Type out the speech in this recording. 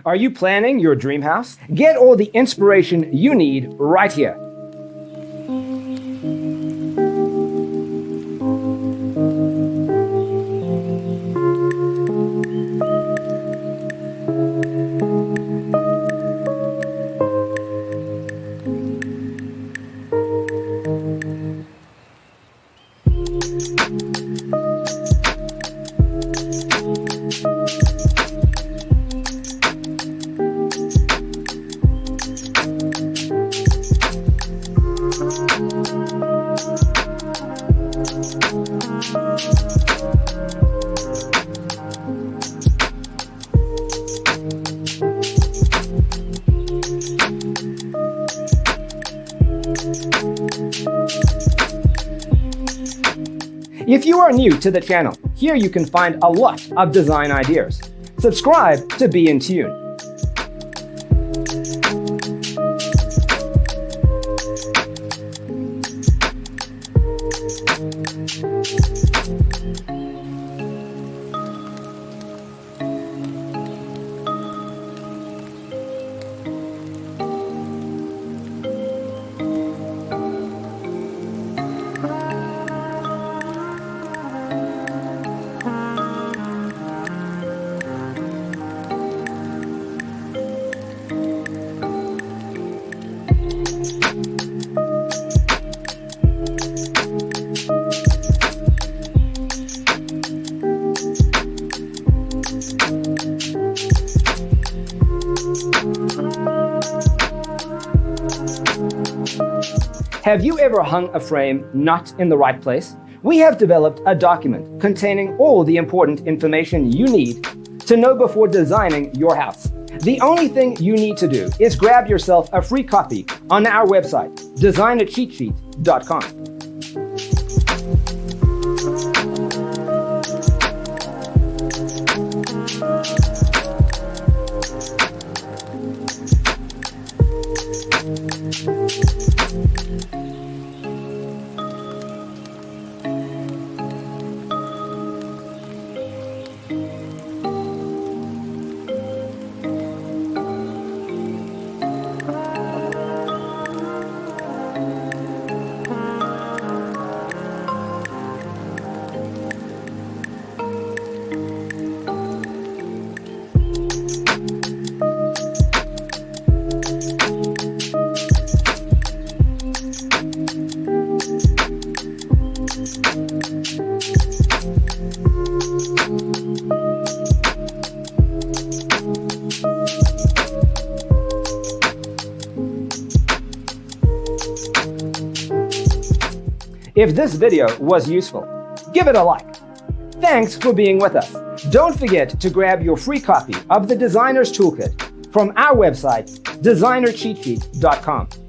Are you planning your dream house? Get all the inspiration you need right here. If you are new to the channel, here you can find a lot of design ideas. Subscribe to be in tune. Have you ever hung a frame not in the right place? We have developed a document containing all the important information you need to know before designing your house. The only thing you need to do is grab yourself a free copy on our website, designercheatsheet.com. If this video was useful, give it a like. Thanks for being with us. Don't forget to grab your free copy of the Designer's Toolkit from our website, designercheatsheet.com.